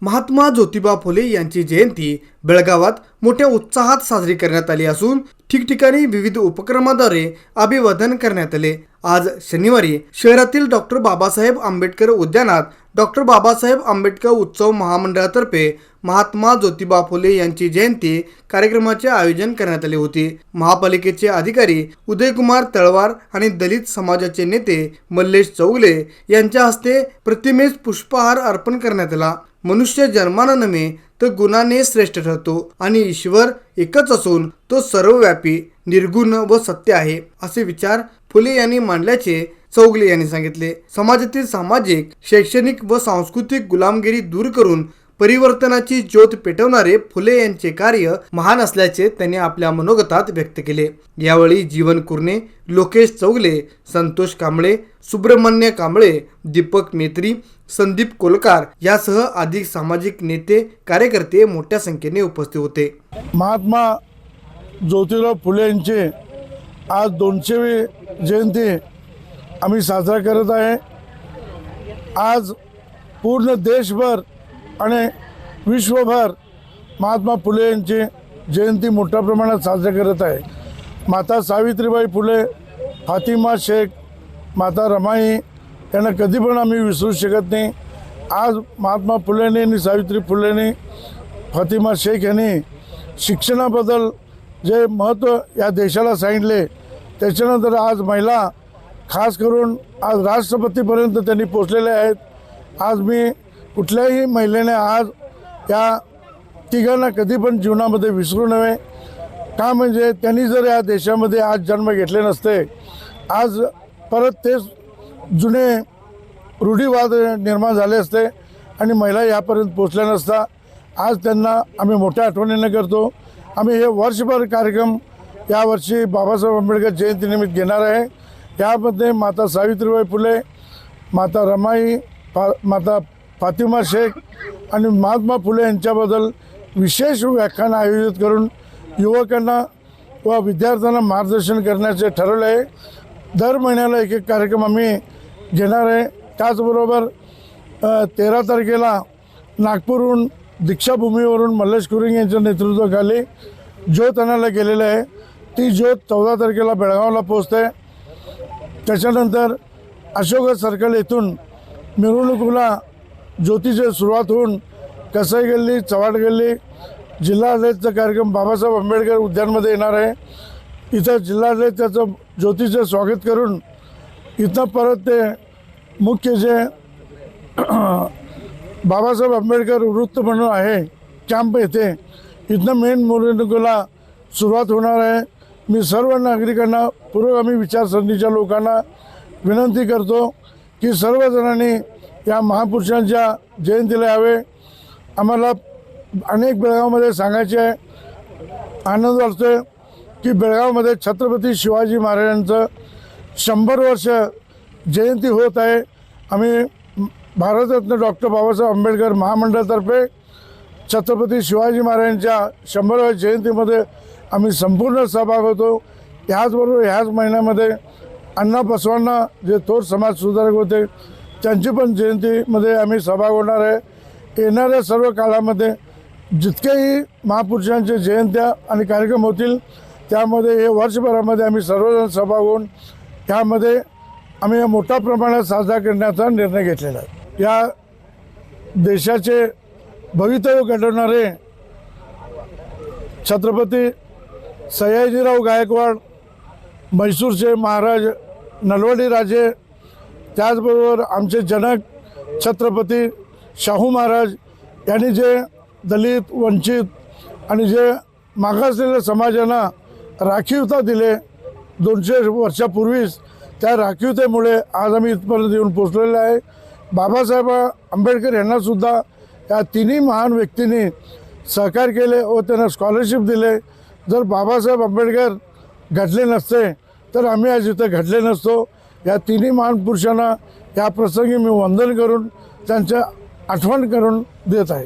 महात्मा ज्योतिबा फुले यांची जयंती बेळगावात मोठ्या उत्साहात साजरी करण्यात आली असून ठिकठिकाणी विविध उपक्रमाद्वारे अभिवादन करण्यात आले। आज शनिवारी शहरातील डॉक्टर बाबासाहेब आंबेडकर उद्यानात डॉक्टर बाबासाहेब आंबेडकर उत्सव महामंडळातर्फे महात्मा ज्योतिबा फुले यांची जयंती कार्यक्रमाचे आयोजन करण्यात आले होते। महापालिकेचे अधिकारी उदयकुमार तळवार आणि दलित समाजाचे नेते मल्लेश चौगले यांच्या हस्ते प्रतिमेस पुष्पहार अर्पण करण्यात आला। मनुष्य जन्मानं नव्हे तर गुणाने श्रेष्ठ ठरतो आणि ईश्वर एकच असून तो सर्वव्यापी, निर्गुण व सत्य आहे, असे विचार फुले यांनी मांडल्याचे चौगले यांनी सांगितले। समाजातील सामाजिक, शैक्षणिक व सांस्कृतिक गुलामगिरी दूर करून परिवर्तनाची ज्योत पेटवणारे फुले यांचे कार्य महान असल्याचे त्यांनी आपल्या मनोगतात व्यक्त केले। यावेळी जीवन कुर्णे, लोकेश चौगले, संतोष कांबळे, सुब्रमण्य कांबळे, दीपक मेत्री, संदीप कोलकार यासह अधिक सामाजिक नेते कार्यकर्ते मोठ्या संख्येने उपस्थित होते। महात्मा ज्योतिराव फुले यांची आज 200वी जयंती आम्ही साजरा करत आहे। आज पूर्ण देशभर आणि विश्वभर महात्मा फुले यांची जयंती मोठ्या प्रमाणात साजरी करत आहे। माता सावित्रीबाई फुले, फातिमा शेख, माता रमाई यांना कधी पण आम्ही विसरू शकत नाही। आज महात्मा फुलेंनी आणि सावित्री फुलेंनी, फातिमा शेख यांनी शिक्षणाबद्दल जे महत्त्व या देशाला सांगितले, त्याच्यानंतर आज महिला खास करून आज राष्ट्रपतीपर्यंत त्यांनी पोचलेले आहेत। आज मी कुठल्याही महिलेने आज या तिघांना कधी पण जीवनामध्ये विसरू नये। का म्हणजे त्यांनी जर या देशामध्ये आज जन्म घेतले नसते, आज परत तेच जुने रूढीवाद निर्माण झाले असते आणि महिला यापर्यंत पोचल्या नसता। आज त्यांना आम्ही मोठ्या आठवणीने करतो। आम्ही हे वर्षभर कार्यक्रम यावर्षी बाबासाहेब आंबेडकर जयंतीनिमित्त घेणार आहे। यामध्ये माता सावित्रीबाई फुले, माता रमाई, माता फातिमा शेख आणि महात्मा फुले यांच्याबद्दल विशेष व्याख्यान आयोजित करून युवकांना व विद्यार्थ्यांना मार्गदर्शन करण्याचे ठरवले आहे। दर महिन्याला एक कार्यक्रम आम्ही घेणार आहे। त्याचबरोबर 13 तारखेला नागपूरहून दीक्षाभूमीवरून मल्लेश कुरिंग यांच्या नेतृत्वाखाली ज्योत आणायला गेलेले आहे। ती ज्योत 14 तारखेला बेळगावला पोहोचते। त्याच्यानंतर अशोक सर्कल येथून मिरवणुकीला ज्योतीची सुरुवात होऊन कसाई गल्ली, चव्हाट गल्ली, जिल्हाडळीचा कार्यक्रम बाबासाहेब आंबेडकर उद्यानमध्ये येणार आहे। इथं जिल्हाडळीत त्याचं ज्योतीचं स्वागत करून इथं परत ते मुख्य जे बाबासाहेब आंबेडकर वृत्त म्हणून आहे कॅम्प येथे, इथनं मेन मिरवणुकीला सुरुवात होणार आहे। मी सर्व नागरिकांना, पुरोगामी विचारसरणीच्या लोकांना विनंती करतो की सर्वजणांनी या महापुरुषांच्या जयंतीला यावे। आम्हाला अनेक बेळगावमध्ये सांगायचे आहे, आनंद वाटतो की बेळगावमध्ये छत्रपती शिवाजी महाराजांचं 100 वर्ष जयंती होत आहे। आम्ही भारतरत्न डॉक्टर बाबासाहेब आंबेडकर महामंडळातर्फे छत्रपती शिवाजी महाराजांच्या 100व्या जयंतीमध्ये आम्ही संपूर्ण सहभाग होतो। याचबरोबर ह्याच महिन्यामध्ये अण्णा बसवांना जे थोर समाज सुधारक होते त्यांची पण जयंतीमध्ये आम्ही सहभाग होणार आहे। येणाऱ्या सर्व काळामध्ये जितकेही महापुरुषांचे जयंत्या आणि कार्यक्रम होतील त्यामध्ये हे वर्षभरामध्ये आम्ही सर्वजण सहभाग होऊन त्यामध्ये आम्ही मोठ्या प्रमाणात साजरा करण्याचा निर्णय घेतलेला आहे। या देशाचे भवितव्य घडवणारे छत्रपती सयाजीराव गायकवाड, म्हैसूरचे महाराज नलवडी राजे, त्याचबरोबर आमचे जनक छत्रपती शाहू महाराज यांनी जे दलित, वंचित आणि जे मागासलेल्या समाजांना राखीवता दिले 200 वर्षापूर्वीच, त्या राखीवतेमुळे आज आम्ही इथपर्यंत येऊन पोचलेलो आहे। बाबासाहेब आंबेडकर यांनासुद्धा या तिन्ही महान व्यक्तींनी सहकार्य केले व त्यांना स्कॉलरशिप दिले। जर बाबासाहेब आंबेडकर घडले नसते तर आम्ही आज इथं घडले नसतो। या तिन्ही महान पुरुषांना या प्रसंगी मी वंदन करून त्यांच्या आठवण करून देत आहे।